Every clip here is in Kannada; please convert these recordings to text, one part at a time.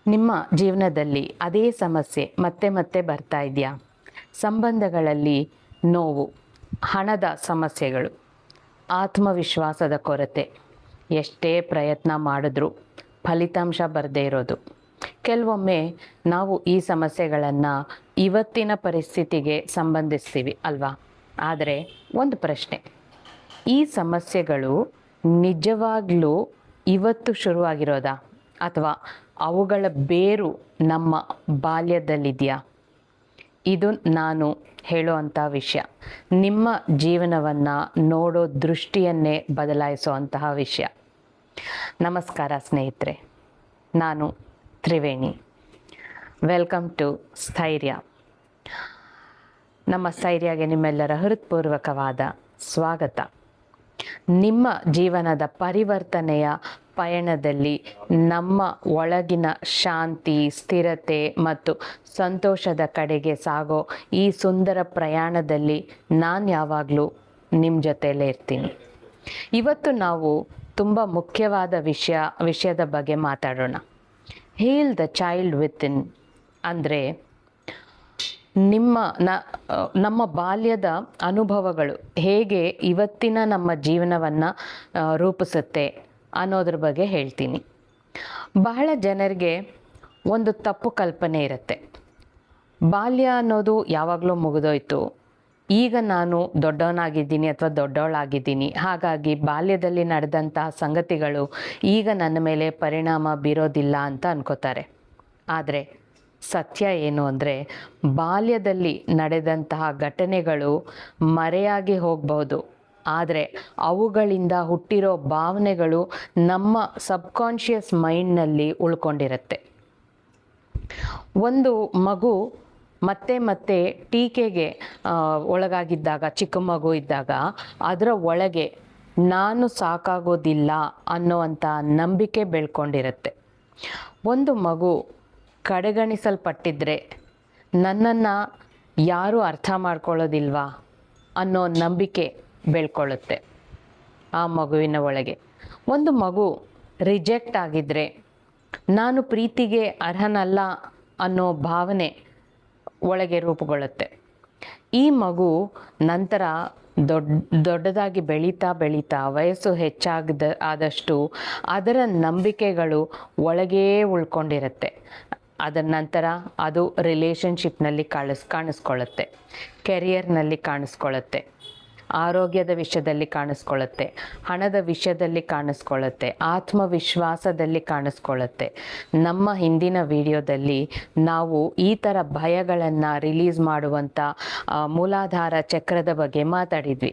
ನಿಮ್ಮ ಜೀವನದಲ್ಲಿ ಅದೇ ಸಮಸ್ಯೆ ಮತ್ತೆ ಮತ್ತೆ ಬರ್ತಾ ಇದೆಯಾ? ಸಂಬಂಧಗಳಲ್ಲಿ ನೋವು, ಹಣದ ಸಮಸ್ಯೆಗಳು, ಆತ್ಮವಿಶ್ವಾಸದ ಕೊರತೆ, ಎಷ್ಟೇ ಪ್ರಯತ್ನ ಮಾಡಿದ್ರೂ ಫಲಿತಾಂಶ ಬರದೇ ಇರೋದು. ಕೆಲವೊಮ್ಮೆ ನಾವು ಈ ಸಮಸ್ಯೆಗಳನ್ನು ಇವತ್ತಿನ ಪರಿಸ್ಥಿತಿಗೆ ಸಂಬಂಧಿಸ್ತೀವಿ ಅಲ್ವಾ? ಆದರೆ ಒಂದು ಪ್ರಶ್ನೆ, ಈ ಸಮಸ್ಯೆಗಳು ನಿಜವಾಗ್ಲೂ ಇವತ್ತು ಶುರುವಾಗಿರೋದಾ ಅಥವಾ ಅವುಗಳ ಬೇರು ನಮ್ಮ ಬಾಲ್ಯದಲ್ಲಿದೆಯಾ? ಇದು ನಾನು ಹೇಳುವಂಥ ವಿಷಯ. ನಿಮ್ಮ ಜೀವನವನ್ನು ನೋಡೋ ದೃಷ್ಟಿಯನ್ನೇ ಬದಲಾಯಿಸುವಂತಹ ವಿಷಯ. ನಮಸ್ಕಾರ ಸ್ನೇಹಿತರೆ, ನಾನು ತ್ರಿವೇಣಿ. Welcome to ಸ್ಥೈರ್ಯ. ನಮ್ಮ ಸ್ಥೈರ್ಯಗೆ ನಿಮ್ಮೆಲ್ಲರ ಹೃತ್ಪೂರ್ವಕವಾದ ಸ್ವಾಗತ. ನಿಮ್ಮ ಜೀವನದ ಪರಿವರ್ತನೆಯ ಪಯಣದಲ್ಲಿ ನಮ್ಮ ಒಳಗಿನ ಶಾಂತಿ, ಸ್ಥಿರತೆ ಮತ್ತು ಸಂತೋಷದ ಕಡೆಗೆ ಸಾಗೋ ಈ ಸುಂದರ ಪ್ರಯಾಣದಲ್ಲಿ ನಾನು ಯಾವಾಗಲೂ ನಿಮ್ಮ ಜೊತೆಯಲ್ಲೇ ಇರ್ತೀನಿ. ಇವತ್ತು ನಾವು ತುಂಬ ಮುಖ್ಯವಾದ ವಿಷಯದ ಬಗ್ಗೆ ಮಾತಾಡೋಣ. ಹೀಲ್ ದ ಚೈಲ್ಡ್ ವಿತಿನ್ ಅಂದರೆ ನಮ್ಮ ಬಾಲ್ಯದ ಅನುಭವಗಳು ಹೇಗೆ ಇವತ್ತಿನ ನಮ್ಮ ಜೀವನವನ್ನು ರೂಪಿಸುತ್ತೆ ಅನ್ನೋದ್ರ ಬಗ್ಗೆ ಹೇಳ್ತೀನಿ. ಬಹಳ ಜನರಿಗೆ ಒಂದು ತಪ್ಪು ಕಲ್ಪನೆ ಇರುತ್ತೆ. ಬಾಲ್ಯ ಅನ್ನೋದು ಯಾವಾಗಲೂ ಮುಗಿದೋಯ್ತು, ಈಗ ನಾನು ದೊಡ್ಡವನಾಗಿದ್ದೀನಿ ಅಥವಾ ದೊಡ್ಡವಳಾಗಿದ್ದೀನಿ, ಹಾಗಾಗಿ ಬಾಲ್ಯದಲ್ಲಿ ನಡೆದಂತಹ ಸಂಗತಿಗಳು ಈಗ ನನ್ನ ಮೇಲೆ ಪರಿಣಾಮ ಬೀರೋದಿಲ್ಲ ಅಂತ ಅನ್ಕೋತಾರೆ. ಆದರೆ ಸತ್ಯ ಏನು ಅಂದರೆ, ಬಾಲ್ಯದಲ್ಲಿ ನಡೆದಂತಹ ಘಟನೆಗಳು ಮರೆಯಾಗಿ ಹೋಗಬಹುದು, ಆದರೆ ಅವುಗಳಿಂದ ಹುಟ್ಟಿರೋ ಭಾವನೆಗಳು ನಮ್ಮ ಸಬ್ಕಾನ್ಷಿಯಸ್ ಮೈಂಡ್ನಲ್ಲಿ ಉಳ್ಕೊಂಡಿರುತ್ತೆ. ಒಂದು ಮಗು ಮತ್ತೆ ಮತ್ತೆ ಟೀಕೆಗೆ ಒಳಗಾಗಿದ್ದಾಗ, ಚಿಕ್ಕ ಮಗು ಇದ್ದಾಗ, ಅದರ ಒಳಗೆ ನಾನು ಸಾಕಾಗೋದಿಲ್ಲ ಅನ್ನೋವಂಥ ನಂಬಿಕೆ ಬೆಳ್ಕೊಂಡಿರುತ್ತೆ. ಒಂದು ಮಗು ಕಡೆಗಣಿಸಲ್ಪಟ್ಟಿದ್ರೆ ನನ್ನನ್ನು ಯಾರೂ ಅರ್ಥ ಮಾಡ್ಕೊಳ್ಳೋದಿಲ್ವಾ ಅನ್ನೋ ನಂಬಿಕೆ ಬೆಳ್ಕೊಳ್ಳುತ್ತೆ ಆ ಮಗುವಿನ ಒಳಗೆ. ಒಂದು ಮಗು ರಿಜೆಕ್ಟ್ ಆಗಿದ್ದರೆ ನಾನು ಪ್ರೀತಿಗೆ ಅರ್ಹನಲ್ಲ ಅನ್ನೋ ಭಾವನೆ ಒಳಗೆ ರೂಪುಗೊಳ್ಳುತ್ತೆ. ಈ ಮಗು ನಂತರ ದೊಡ್ಡದಾಗಿ ಬೆಳೀತಾ ವಯಸ್ಸು ಆದಷ್ಟು ಅದರ ನಂಬಿಕೆಗಳು ಒಳಗೇ ಉಳ್ಕೊಂಡಿರುತ್ತೆ. ಅದರ ನಂತರ ಅದು ರಿಲೇಷನ್ಶಿಪ್ನಲ್ಲಿ ಕಾಣಿಸ್ಕೊಳ್ಳುತ್ತೆ, ಕೆರಿಯರ್ನಲ್ಲಿ ಕಾಣಿಸ್ಕೊಳ್ಳುತ್ತೆ, ಆರೋಗ್ಯದ ವಿಷಯದಲ್ಲಿ ಕಾಣಿಸ್ಕೊಳ್ಳುತ್ತೆ, ಹಣದ ವಿಷಯದಲ್ಲಿ ಕಾಣಿಸ್ಕೊಳ್ಳುತ್ತೆ, ಆತ್ಮವಿಶ್ವಾಸದಲ್ಲಿ ಕಾಣಿಸ್ಕೊಳ್ಳುತ್ತೆ. ನಮ್ಮ ಹಿಂದಿನ ವಿಡಿಯೋದಲ್ಲಿ ನಾವು ಈ ಥರ ಭಯಗಳನ್ನು ರಿಲೀಸ್ ಮಾಡುವಂಥ ಮೂಲಾಧಾರ ಚಕ್ರದ ಬಗ್ಗೆ ಮಾತಾಡಿದ್ವಿ.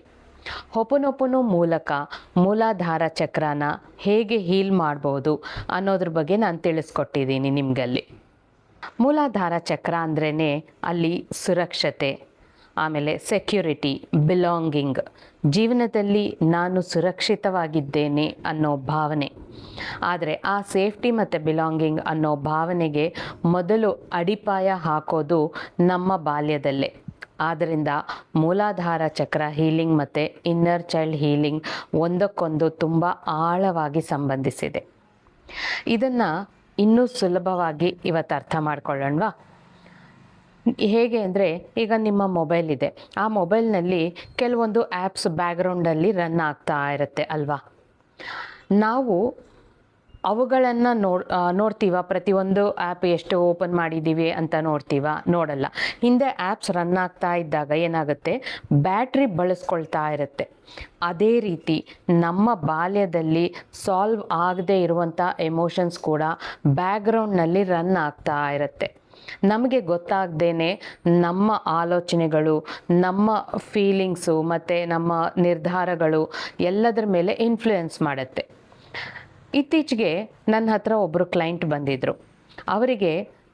ಹೊಪನೊಪನು ಮೂಲಕ ಮೂಲಾಧಾರ ಚಕ್ರನ ಹೇಗೆ ಹೀಲ್ ಮಾಡ್ಬೋದು ಅನ್ನೋದ್ರ ಬಗ್ಗೆ ನಾನು ತಿಳಿಸ್ಕೊಟ್ಟಿದ್ದೀನಿ ನಿಮಗಲ್ಲಿ. ಮೂಲಾಧಾರ ಚಕ್ರ ಅಂದ್ರೇ ಅಲ್ಲಿ ಸುರಕ್ಷತೆ, ಆಮೇಲೆ ಸೆಕ್ಯೂರಿಟಿ, ಬಿಲಾಂಗಿಂಗ್, ಜೀವನದಲ್ಲಿ ನಾನು ಸುರಕ್ಷಿತವಾಗಿದ್ದೇನೆ ಅನ್ನೋ ಭಾವನೆ. ಆದರೆ ಆ ಸೇಫ್ಟಿ ಮತ್ತು ಬಿಲಾಂಗಿಂಗ್ ಅನ್ನೋ ಭಾವನೆಗೆ ಮೊದಲು ಅಡಿಪಾಯ ಹಾಕೋದು ನಮ್ಮ ಬಾಲ್ಯದಲ್ಲೇ. ಆದ್ದರಿಂದ ಮೂಲಾಧಾರ ಚಕ್ರ ಹೀಲಿಂಗ್ ಮತ್ತು ಇನ್ನರ್ ಚೈಲ್ಡ್ ಹೀಲಿಂಗ್ ಒಂದಕ್ಕೊಂದು ತುಂಬ ಆಳವಾಗಿ ಸಂಬಂಧಿಸಿದೆ. ಇದನ್ನು ಇನ್ನೂ ಸುಲಭವಾಗಿ ಇವತ್ತು ಅರ್ಥ ಮಾಡ್ಕೊಳ್ಳೋಣವಾ? ಹೇಗೆ ಅಂದರೆ, ಈಗ ನಿಮ್ಮ ಮೊಬೈಲ್ ಇದೆ, ಆ ಮೊಬೈಲ್ನಲ್ಲಿ ಕೆಲವೊಂದು ಆ್ಯಪ್ಸ್ ಬ್ಯಾಕ್ಗ್ರೌಂಡಲ್ಲಿ ರನ್ ಆಗ್ತಾ ಇರುತ್ತೆ ಅಲ್ವಾ? ನಾವು ಅವುಗಳನ್ನು ನೋಡ್ತೀವ? ಪ್ರತಿಯೊಂದು ಆ್ಯಪ್ ಎಷ್ಟು ಓಪನ್ ಮಾಡಿದ್ದೀವಿ ಅಂತ ನೋಡಲ್ಲ. ಹಿಂದೆ ಆ್ಯಪ್ಸ್ ರನ್ ಆಗ್ತಾ ಇದ್ದಾಗ ಏನಾಗುತ್ತೆ, ಬ್ಯಾಟ್ರಿ ಬಳಸ್ಕೊಳ್ತಾ ಇರುತ್ತೆ. ಅದೇ ರೀತಿ ನಮ್ಮ ಬಾಲ್ಯದಲ್ಲಿ ಸಾಲ್ವ್ ಆಗದೇ ಇರುವಂಥ ಎಮೋಷನ್ಸ್ ಕೂಡ ಬ್ಯಾಕ್ಗ್ರೌಂಡ್ನಲ್ಲಿ ರನ್ ಆಗ್ತಾ ಇರುತ್ತೆ. ನಮಗೆ ಗೊತ್ತಾಗ್ದೇನೆ ನಮ್ಮ ಆಲೋಚನೆಗಳು, ನಮ್ಮ ಫೀಲಿಂಗ್ಸು ಮತ್ತು ನಮ್ಮ ನಿರ್ಧಾರಗಳು ಎಲ್ಲದರ ಮೇಲೆ ಇನ್ಫ್ಲೂಯೆನ್ಸ್ ಮಾಡುತ್ತೆ. ಇತ್ತೀಚೆಗೆ ನನ್ನ ಹತ್ರ ಒಬ್ಬರು ಕ್ಲೈಂಟ್ ಬಂದಿದ್ದರು. ಅವರಿಗೆ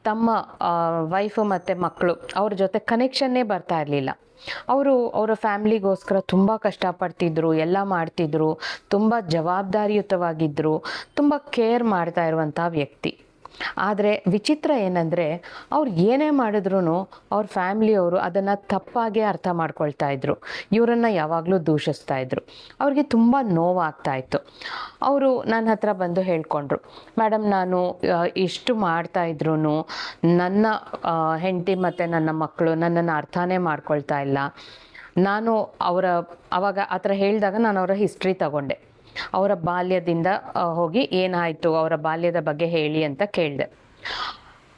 ತಮ್ಮ ವೈಫು ಮತ್ತು ಮಕ್ಕಳು ಅವ್ರ ಜೊತೆ ಕನೆಕ್ಷನ್ನೇ ಬರ್ತಾ ಇರಲಿಲ್ಲ. ಅವರ ಫ್ಯಾಮ್ಲಿಗೋಸ್ಕರ ತುಂಬ ಕಷ್ಟಪಡ್ತಿದ್ರು, ಎಲ್ಲ ಮಾಡ್ತಿದ್ರು, ತುಂಬ ಜವಾಬ್ದಾರಿಯುತವಾಗಿದ್ದರು, ತುಂಬ ಕೇರ್ ಮಾಡ್ತಾ ಇರುವಂಥ ವ್ಯಕ್ತಿ. ಆದರೆ ವಿಚಿತ್ರ ಏನಂದರೆ ಅವ್ರು ಏನೇ ಮಾಡಿದ್ರೂ ಅವ್ರ ಫ್ಯಾಮ್ಲಿಯವರು ಅದನ್ನು ತಪ್ಪಾಗೇ ಅರ್ಥ ಮಾಡ್ಕೊಳ್ತಾ ಇದ್ರು, ಇವರನ್ನು ಯಾವಾಗಲೂ ದೂಷಿಸ್ತಾ ಇದ್ರು. ಅವ್ರಿಗೆ ತುಂಬ ನೋವಾಗ್ತಾ ಇತ್ತು. ಅವರು ನನ್ನ ಹತ್ರ ಬಂದು ಹೇಳ್ಕೊಂಡ್ರು, ಮೇಡಮ್ ನಾನು ಇಷ್ಟು ಮಾಡ್ತಾ ಇದ್ರು ನನ್ನ ಹೆಂಡತಿ ಮತ್ತು ನನ್ನ ಮಕ್ಕಳು ನನ್ನನ್ನು ಅರ್ಥನೇ ಮಾಡ್ಕೊಳ್ತಾ ಇಲ್ಲ. ನಾನು ಅವಾಗ ಆ ಥರ ಹೇಳಿದಾಗ ನಾನು ಅವರ ಹಿಸ್ಟ್ರಿ ತಗೊಂಡೆ. ಅವರ ಬಾಲ್ಯದಿಂದ ಹೋಗಿ ಏನಾಯಿತು ಅವರ ಬಾಲ್ಯದ ಬಗ್ಗೆ ಹೇಳಿ ಅಂತ ಕೇಳಿದೆ.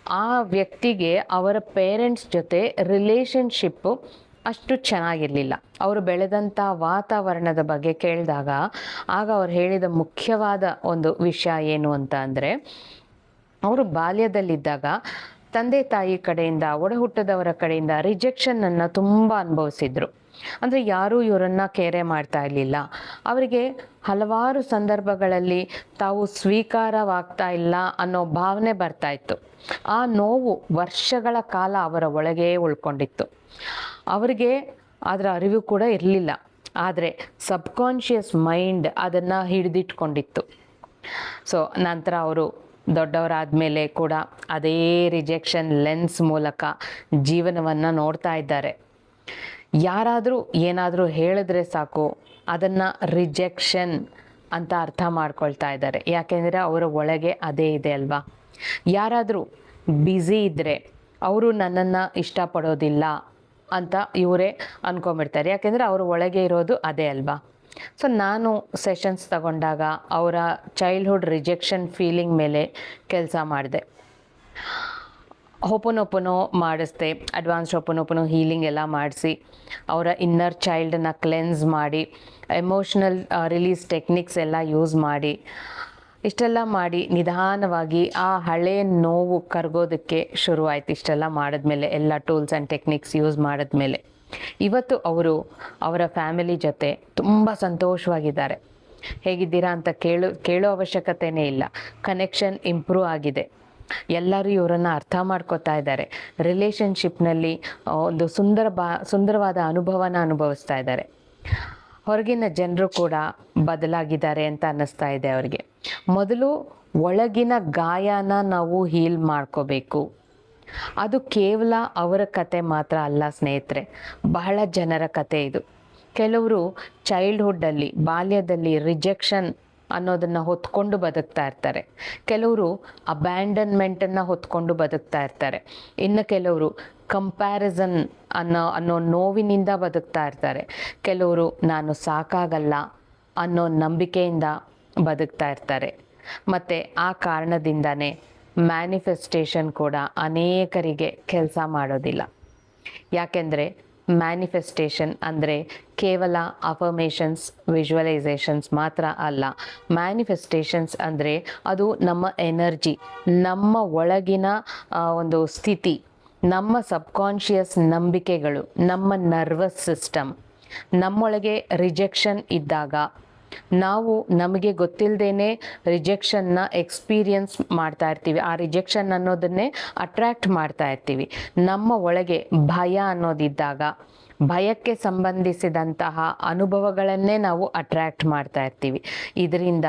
ಆ ವ್ಯಕ್ತಿಗೆ ಅವರ ಪೇರೆಂಟ್ಸ್ ಜೊತೆ ರಿಲೇಷನ್ಶಿಪ್ಪು ಅಷ್ಟು ಚೆನ್ನಾಗಿರಲಿಲ್ಲ. ಅವರು ಬೆಳೆದಂಥ ವಾತಾವರಣದ ಬಗ್ಗೆ ಕೇಳಿದಾಗ ಆಗ ಅವ್ರು ಹೇಳಿದ ಮುಖ್ಯವಾದ ಒಂದು ವಿಷಯ ಏನು ಅಂತ ಅಂದರೆ, ಅವರು ಬಾಲ್ಯದಲ್ಲಿದ್ದಾಗ ತಂದೆ ತಾಯಿ ಕಡೆಯಿಂದ, ಒಡ ಹುಟ್ಟದವರ ಕಡೆಯಿಂದ ರಿಜೆಕ್ಷನನ್ನು ತುಂಬ ಅನುಭವಿಸಿದ್ರು. ಅಂದರೆ ಯಾರೂ ಇವರನ್ನು ಕೇರೆ ಮಾಡ್ತಾ ಇರಲಿಲ್ಲ. ಅವರಿಗೆ ಹಲವಾರು ಸಂದರ್ಭಗಳಲ್ಲಿ ತಾವು ಸ್ವೀಕಾರವಾಗ್ತಾ ಇಲ್ಲ ಅನ್ನೋ ಭಾವನೆ ಬರ್ತಾ ಇತ್ತು. ಆ ನೋವು ವರ್ಷಗಳ ಕಾಲ ಅವರ ಒಳಗೆ ಉಳ್ಕೊಂಡಿತ್ತು. ಅವರಿಗೆ ಅದರ ಅರಿವು ಕೂಡ ಇರಲಿಲ್ಲ, ಆದರೆ ಸಬ್ಕಾನ್ಷಿಯಸ್ ಮೈಂಡ್ ಅದನ್ನು ಹಿಡಿದಿಟ್ಕೊಂಡಿತ್ತು. ಸೊ ನಂತರ ಅವರು ದೊಡ್ಡವರಾದ ಮೇಲೆ ಕೂಡ ಅದೇ ರಿಜೆಕ್ಷನ್ ಲೆನ್ಸ್ ಮೂಲಕ ಜೀವನವನ್ನು ನೋಡ್ತಾ ಇದ್ದಾರೆ. ಯಾರಾದರೂ ಏನಾದರೂ ಹೇಳಿದ್ರೆ ಸಾಕು ಅದನ್ನು ರಿಜೆಕ್ಷನ್ ಅಂತ ಅರ್ಥ ಮಾಡ್ಕೊಳ್ತಾ ಇದ್ದಾರೆ. ಯಾಕೆಂದರೆ ಅವರ ಒಳಗೆ ಅದೇ ಇದೆ ಅಲ್ವಾ. ಯಾರಾದರೂ ಬ್ಯುಸಿ ಇದ್ದರೆ ಅವರು ನನ್ನನ್ನು ಇಷ್ಟಪಡೋದಿಲ್ಲ ಅಂತ ಇವರೇ ಅಂದ್ಕೊಂಬಿಡ್ತಾರೆ. ಯಾಕೆಂದರೆ ಅವ್ರ ಒಳಗೆ ಇರೋದು ಅದೇ ಅಲ್ವಾ. ಸೊ ನಾನು ಸೆಷನ್ಸ್ ತಗೊಂಡಾಗ ಅವರ ಚೈಲ್ಡ್ಹುಡ್ ರಿಜೆಕ್ಷನ್ ಫೀಲಿಂಗ್ ಮೇಲೆ ಕೆಲಸ ಮಾಡಿದೆ. ಹೋಪನೋಪನೋ ಮಾಡಿಸ್ದೆ, ಅಡ್ವಾನ್ಸ್ಡ್ ಹೋಪನೋಪನೋ ಹೀಲಿಂಗ್ ಎಲ್ಲ ಮಾಡಿಸಿ ಅವರ ಇನ್ನರ್ ಚೈಲ್ಡನ್ನ ಕ್ಲೆನ್ಸ್ ಮಾಡಿ, ಎಮೋಷ್ನಲ್ ರಿಲೀಸ್ ಟೆಕ್ನಿಕ್ಸ್ ಎಲ್ಲ ಯೂಸ್ ಮಾಡಿ, ಇಷ್ಟೆಲ್ಲ ಮಾಡಿ ನಿಧಾನವಾಗಿ ಆ ಹಳೆ ನೋವು ಕರಗೋದಕ್ಕೆ ಶುರುವಾಯಿತು. ಇಷ್ಟೆಲ್ಲ ಮಾಡಿದ್ಮೇಲೆ, ಎಲ್ಲ ಟೂಲ್ಸ್ ಆ್ಯಂಡ್ ಟೆಕ್ನಿಕ್ಸ್ ಯೂಸ್ ಮಾಡಿದ್ಮೇಲೆ ಇವತ್ತು ಅವರು ಅವರ ಫ್ಯಾಮಿಲಿ ಜೊತೆ ತುಂಬ ಸಂತೋಷವಾಗಿದ್ದಾರೆ. ಹೇಗಿದ್ದೀರಾ ಅಂತ ಕೇಳೋ ಅವಶ್ಯಕತೆಯೇ ಇಲ್ಲ. ಕನೆಕ್ಷನ್ ಇಂಪ್ರೂವ್ ಆಗಿದೆ. ಎಲ್ಲರೂ ಇವರನ್ನು ಅರ್ಥ ಮಾಡ್ಕೋತಾ ಇದ್ದಾರೆ. ರಿಲೇಷನ್ಶಿಪ್ನಲ್ಲಿ ಒಂದು ಸುಂದರವಾದ ಅನುಭವನ ಅನುಭವಿಸ್ತಾ ಇದ್ದಾರೆ. ಹೊರಗಿನ ಜನರು ಕೂಡ ಬದಲಾಗಿದ್ದಾರೆ ಅಂತ ಅನ್ನಿಸ್ತಾ ಇದೆ ಅವರಿಗೆ. ಮೊದಲು ಒಳಗಿನ ಗಾಯನ ನಾವು ಹೀಲ್ ಮಾಡ್ಕೋಬೇಕು. ಅದು ಕೇವಲ ಅವರ ಕತೆ ಮಾತ್ರ ಅಲ್ಲ ಸ್ನೇಹಿತರೆ, ಬಹಳ ಜನರ ಕತೆ ಇದು. ಕೆಲವರು ಚೈಲ್ಡ್ಹುಡ್ಡಲ್ಲಿ, ಬಾಲ್ಯದಲ್ಲಿ ರಿಜೆಕ್ಷನ್ ಅನ್ನೋದನ್ನು ಹೊತ್ಕೊಂಡು ಬದುಕ್ತಾ ಇರ್ತಾರೆ. ಕೆಲವರು ಅಬ್ಯಾಂಡನ್ಮೆಂಟನ್ನು ಹೊತ್ಕೊಂಡು ಬದುಕ್ತಾ ಇರ್ತಾರೆ. ಇನ್ನು ಕೆಲವರು ಕಂಪ್ಯಾರಿಸನ್ ಅನ್ನೋ ನೋವಿನಿಂದ ಬದುಕ್ತಾ ಇರ್ತಾರೆ. ಕೆಲವರು ನಾನು ಸಾಕಾಗಲ್ಲ ಅನ್ನೋ ನಂಬಿಕೆಯಿಂದ ಬದುಕ್ತಾ ಇರ್ತಾರೆ. ಮತ್ತು ಆ ಕಾರಣದಿಂದನೇ ಮ್ಯಾನಿಫೆಸ್ಟೇಷನ್ ಕೂಡ ಅನೇಕರಿಗೆ ಕೆಲಸ ಮಾಡೋದಿಲ್ಲ. ಯಾಕೆಂದರೆ ಮ್ಯಾನಿಫೆಸ್ಟೇಷನ್ ಅಂದರೆ ಕೇವಲ ಅಫರ್ಮೇಷನ್ಸ್, ವಿಜುವಲೈಸೇಷನ್ಸ್ ಮಾತ್ರ ಅಲ್ಲ. ಮ್ಯಾನಿಫೆಸ್ಟೇಷನ್ಸ್ ಅಂದರೆ ಅದು ನಮ್ಮ ಎನರ್ಜಿ, ನಮ್ಮ ಒಳಗಿನ ಒಂದು ಸ್ಥಿತಿ, ನಮ್ಮ ಸಬ್ಕಾನ್ಷಿಯಸ್ ನಂಬಿಕೆಗಳು, ನಮ್ಮ ನರ್ವಸ್ ಸಿಸ್ಟಮ್. ನಮ್ಮೊಳಗೆ ರಿಜೆಕ್ಷನ್ ಇದ್ದಾಗ ನಾವು ನಮಗೆ ಗೊತ್ತಿಲ್ಲದೇನೆ ರಿಜೆಕ್ಷನ್ನ ಎಕ್ಸ್ಪೀರಿಯನ್ಸ್ ಮಾಡ್ತಾ ಇರ್ತೀವಿ. ಆ ರಿಜೆಕ್ಷನ್ ಅನ್ನೋದನ್ನೇ ಅಟ್ರ್ಯಾಕ್ಟ್ ಮಾಡ್ತಾ ಇರ್ತೀವಿ. ನಮ್ಮ ಒಳಗೆ ಭಯ ಅನ್ನೋದಿದ್ದಾಗ ಭಯಕ್ಕೆ ಸಂಬಂಧಿಸಿದಂತಹ ಅನುಭವಗಳನ್ನೇ ನಾವು ಅಟ್ರ್ಯಾಕ್ಟ್ ಮಾಡ್ತಾ ಇರ್ತೀವಿ. ಇದರಿಂದ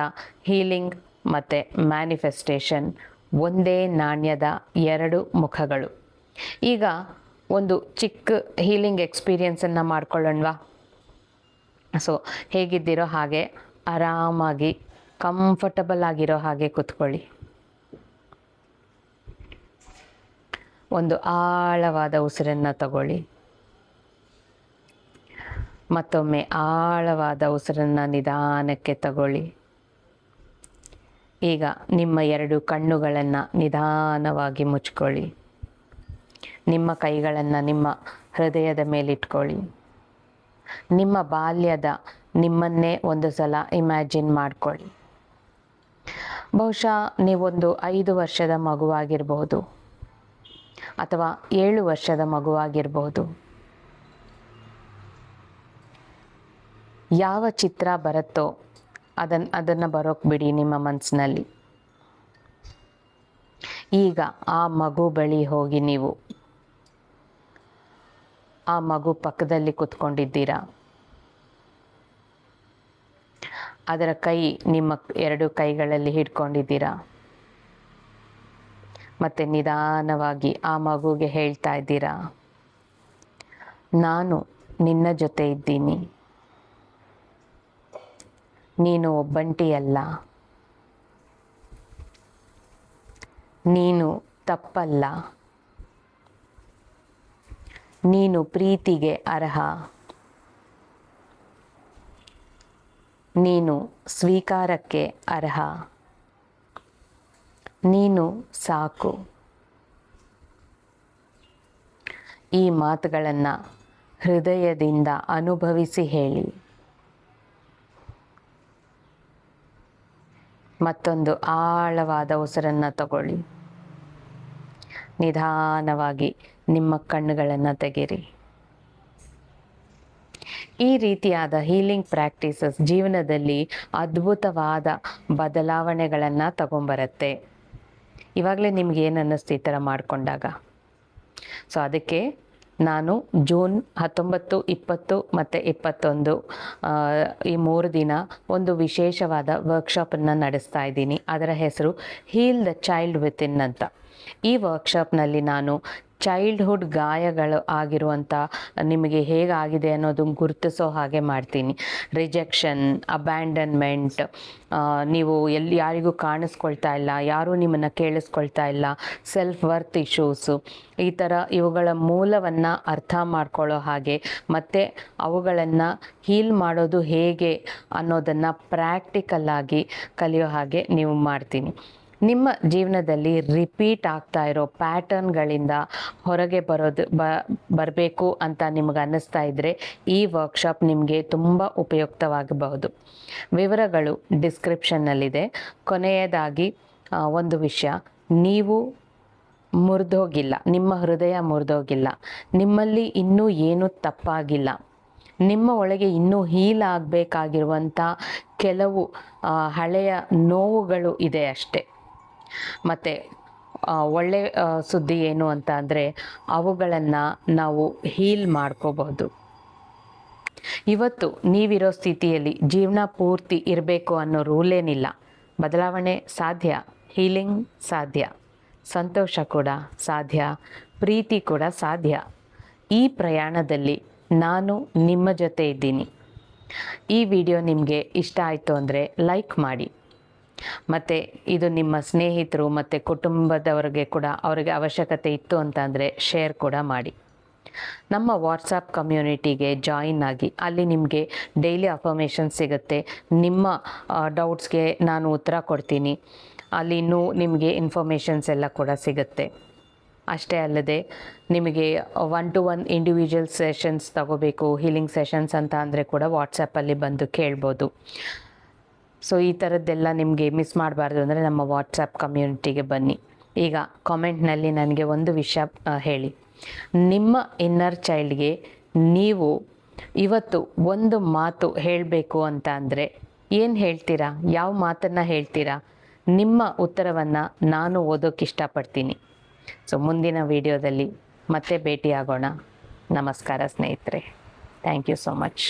ಹೀಲಿಂಗ್ ಮತ್ತು ಮ್ಯಾನಿಫೆಸ್ಟೇಷನ್ ಒಂದೇ ನಾಣ್ಯದ ಎರಡು ಮುಖಗಳು. ಈಗ ಒಂದು ಚಿಕ್ಕ ಹೀಲಿಂಗ್ ಎಕ್ಸ್ಪೀರಿಯನ್ಸನ್ನು ಮಾಡ್ಕೊಳ್ಳೋಣವಾ? ಸೊ ಹೇಗಿದ್ದೀರೋ ಹಾಗೆ ಆರಾಮಾಗಿ ಕಂಫರ್ಟಬಲ್ ಆಗಿರೋ ಹಾಗೆ ಕೂತ್ಕೊಳ್ಳಿ. ಒಂದು ಆಳವಾದ ಉಸಿರನ್ನು ತಗೊಳ್ಳಿ. ಮತ್ತೊಮ್ಮೆ ಆಳವಾದ ಉಸಿರನ್ನು ನಿಧಾನಕ್ಕೆ ತಗೊಳ್ಳಿ. ಈಗ ನಿಮ್ಮ ಎರಡು ಕಣ್ಣುಗಳನ್ನು ನಿಧಾನವಾಗಿ ಮುಚ್ಕೊಳ್ಳಿ. ನಿಮ್ಮ ಕೈಗಳನ್ನು ನಿಮ್ಮ ಹೃದಯದ ಮೇಲಿಟ್ಕೊಳ್ಳಿ. ನಿಮ್ಮ ಬಾಲ್ಯದ ನಿಮ್ಮನ್ನೇ ಒಂದು ಸಲ ಇಮ್ಯಾಜಿನ್ ಮಾಡ್ಕೊಳ್ಳಿ. ಬಹುಶಃ ನೀವೊಂದು 5 ವರ್ಷದ ಮಗುವಾಗಿರಬಹುದು ಅಥವಾ 7 ವರ್ಷದ ಮಗುವಾಗಿರಬಹುದು. ಯಾವ ಚಿತ್ರ ಬರುತ್ತೋ ಅದನ್ನು ಬರೋಕ್ಕೆ ಬಿಡಿ ನಿಮ್ಮ ಮನಸ್ಸಿನಲ್ಲಿ. ಈಗ ಆ ಮಗು ಬಳಿ ಹೋಗಿ ನೀವು ಆ ಮಗು ಪಕ್ಕದಲ್ಲಿ ಕೂತ್ಕೊಂಡಿದ್ದೀರಾ. ಅದರ ಕೈ ನಿಮ್ಮ 2 ಕೈಗಳಲ್ಲಿ ಹಿಡ್ಕೊಂಡಿದ್ದೀರಾ. ಮತ್ತು ನಿಧಾನವಾಗಿ ಆ ಮಗುಗೆ ಹೇಳ್ತಾ ಇದ್ದೀರಾ, ನಾನು ನಿನ್ನ ಜೊತೆ ಇದ್ದೀನಿ, ನೀನು ಒಬ್ಬಂಟಿಯಲ್ಲ, ನೀನು ತಪ್ಪಲ್ಲ, ನೀನು ಪ್ರೀತಿಗೆ ಅರ್ಹ, ನೀನು ಸ್ವೀಕಾರಕ್ಕೆ ಅರ್ಹ, ನೀನು ಸಾಕು. ಈ ಮಾತುಗಳನ್ನು ಹೃದಯದಿಂದ ಅನುಭವಿಸಿ ಹೇಳಿ. ಮತ್ತೊಂದು ಆಳವಾದ ಉಸಿರನ್ನು ತಗೊಳ್ಳಿ. ನಿಧಾನವಾಗಿ ನಿಮ್ಮ ಕಣ್ಣುಗಳನ್ನು ತೆಗೆಯಿರಿ. ಈ ರೀತಿಯಾದ ಹೀಲಿಂಗ್ ಪ್ರಾಕ್ಟೀಸಸ್ ಜೀವನದಲ್ಲಿ ಅದ್ಭುತವಾದ ಬದಲಾವಣೆಗಳನ್ನು ತಗೊಂಬರುತ್ತೆ. ಇವಾಗಲೇ ನಿಮ್ಗೆ ಏನು ಅನ್ನಿಸ್ತು ಈ ಥರ ಮಾಡಿಕೊಂಡಾಗ? ಸೊ ಅದಕ್ಕೆ ನಾನು ಜೂನ್ 19, 20 ಮತ್ತು 21 ಈ 3 ದಿನ ಒಂದು ವಿಶೇಷವಾದ ವರ್ಕ್ಶಾಪನ್ನು ನಡೆಸ್ತಾ ಇದ್ದೀನಿ. ಅದರ ಹೆಸರು ಹೀಲ್ ದ ಚೈಲ್ಡ್ ವಿತಿನ್ ಅಂತ. ಈ ವರ್ಕ್ಶಾಪ್ನಲ್ಲಿ ನಾನು ಚೈಲ್ಡ್ಹುಡ್ ಗಾಯಗಳು ಆಗಿರುವಂಥ ನಿಮಗೆ ಹೇಗಾಗಿದೆ ಅನ್ನೋದನ್ನು ಗುರುತಿಸೋ ಹಾಗೆ ಮಾಡ್ತೀನಿ. ರಿಜೆಕ್ಷನ್, ಅಬ್ಯಾಂಡನ್ಮೆಂಟ್, ನೀವು ಎಲ್ಲಿ ಯಾರಿಗೂ ಕಾಣಿಸ್ಕೊಳ್ತಾ ಇಲ್ಲ, ಯಾರೂ ನಿಮ್ಮನ್ನು ಕೇಳಿಸ್ಕೊಳ್ತಾ ಇಲ್ಲ, ಸೆಲ್ಫ್ ವರ್ತ್ ಇಶ್ಯೂಸು, ಈ ಥರ ಇವುಗಳ ಮೂಲವನ್ನು ಅರ್ಥ ಮಾಡ್ಕೊಳ್ಳೋ ಹಾಗೆ ಮತ್ತು ಅವುಗಳನ್ನು ಹೀಲ್ ಮಾಡೋದು ಹೇಗೆ ಅನ್ನೋದನ್ನು ಪ್ರಾಕ್ಟಿಕಲ್ಲಾಗಿ ಕಲಿಯೋ ಹಾಗೆ ನೀವು ಮಾಡ್ತೀನಿ. ನಿಮ್ಮ ಜೀವನದಲ್ಲಿ ರಿಪೀಟ್ ಆಗ್ತಾ ಇರೋ ಪ್ಯಾಟರ್ನ್ಗಳಿಂದ ಹೊರಗೆ ಬರಬೇಕು ಅಂತ ನಿಮಗೆ ಅನ್ನಿಸ್ತಾ ಇದ್ದರೆ ಈ ವರ್ಕ್ಶಾಪ್ ನಿಮಗೆ ತುಂಬ ಉಪಯುಕ್ತವಾಗಬಹುದು. ವಿವರಗಳು ಡಿಸ್ಕ್ರಿಪ್ಷನ್ನಲ್ಲಿದೆ. ಕೊನೆಯದಾಗಿ ಒಂದು ವಿಷಯ, ನೀವು ಮುರಿದೋಗಿಲ್ಲ, ನಿಮ್ಮ ಹೃದಯ ಮುರಿದೋಗಿಲ್ಲ, ನಿಮ್ಮಲ್ಲಿ ಇನ್ನೂ ಏನೂ ತಪ್ಪಾಗಿಲ್ಲ, ನಿಮ್ಮ ಒಳಗೆ ಇನ್ನೂ ಹೀಲ್ ಆಗಬೇಕಾಗಿರುವಂಥ ಕೆಲವು ಹಳೆಯ ನೋವುಗಳು ಇದೆ ಅಷ್ಟೆ. ಮತ್ತು ಒಳ್ಳೆಯ ಸುದ್ದಿ ಏನು ಅಂತ ಅಂದರೆ ಅವುಗಳನ್ನು ನಾವು ಹೀಲ್ ಮಾಡ್ಕೋಬಹುದು. ಇವತ್ತು ನೀವಿರೋ ಸ್ಥಿತಿಯಲ್ಲಿ ಜೀವನ ಪೂರ್ತಿ ಇರಬೇಕು ಅನ್ನೋ ರೂಲೇನಿಲ್ಲ. ಬದಲಾವಣೆ ಸಾಧ್ಯ, ಹೀಲಿಂಗ್ ಸಾಧ್ಯ, ಸಂತೋಷ ಕೂಡ ಸಾಧ್ಯ, ಪ್ರೀತಿ ಕೂಡ ಸಾಧ್ಯ. ಈ ಪ್ರಯಾಣದಲ್ಲಿ ನಾನು ನಿಮ್ಮ ಜೊತೆ ಇದ್ದೀನಿ. ಈ ವಿಡಿಯೋ ನಿಮಗೆ ಇಷ್ಟ ಆಯಿತು ಅಂದರೆ ಲೈಕ್ ಮಾಡಿ. ಮತ್ತು ಇದು ನಿಮ್ಮ ಸ್ನೇಹಿತರು ಮತ್ತು ಕುಟುಂಬದವರಿಗೆ ಕೂಡ ಅವರಿಗೆ ಅವಶ್ಯಕತೆ ಇತ್ತು ಅಂತಂದರೆ ಶೇರ್ ಕೂಡ ಮಾಡಿ. ನಮ್ಮ ವಾಟ್ಸಪ್ ಕಮ್ಯುನಿಟಿಗೆ ಜಾಯಿನ್ ಆಗಿ, ಅಲ್ಲಿ ನಿಮಗೆ ಡೈಲಿ ಅಫರ್ಮೇಷನ್ ಸಿಗುತ್ತೆ. ನಿಮ್ಮ ಡೌಟ್ಸ್ಗೆ ನಾನು ಉತ್ತರ ಕೊಡ್ತೀನಿ. ಅಲ್ಲಿ ಇನ್ನೂ ನಿಮಗೆ ಇನ್ಫಾರ್ಮೇಷನ್ಸ್ ಎಲ್ಲ ಕೂಡ ಸಿಗುತ್ತೆ. ಅಷ್ಟೇ ಅಲ್ಲದೆ ನಿಮಗೆ 1-to-1 ಇಂಡಿವಿಜುವಲ್ ಸೆಷನ್ಸ್ ತಗೋಬೇಕು, ಹೀಲಿಂಗ್ ಸೆಷನ್ಸ್ ಅಂತ ಅಂದರೆ ಕೂಡ ವಾಟ್ಸಪ್ಪಲ್ಲಿ ಬಂದು ಕೇಳ್ಬೋದು. ಸೊ ಈ ಥರದ್ದೆಲ್ಲ ನಿಮಗೆ ಮಿಸ್ ಮಾಡಬಾರ್ದು ಅಂದರೆ ನಮ್ಮ ವಾಟ್ಸಪ್ ಕಮ್ಯುನಿಟಿಗೆ ಬನ್ನಿ. ಈಗ ಕಾಮೆಂಟ್ನಲ್ಲಿ ನನಗೆ ಒಂದು ವಿಷಯ ಹೇಳಿ. ನಿಮ್ಮ ಇನ್ನರ್ ಚೈಲ್ಡ್ಗೆ ನೀವು ಇವತ್ತು ಒಂದು ಮಾತು ಹೇಳಬೇಕು ಅಂತ ಅಂದರೆ ಏನು ಹೇಳ್ತೀರಾ? ಯಾವ ಮಾತನ್ನು ಹೇಳ್ತೀರಾ? ನಿಮ್ಮ ಉತ್ತರವನ್ನು ನಾನು ಓದೋಕ್ಕೆ ಇಷ್ಟಪಡ್ತೀನಿ. ಸೊ ಮುಂದಿನ ವಿಡಿಯೋದಲ್ಲಿ ಮತ್ತೆ ಭೇಟಿಯಾಗೋಣ. ನಮಸ್ಕಾರ ಸ್ನೇಹಿತರೆ. Thank you so much.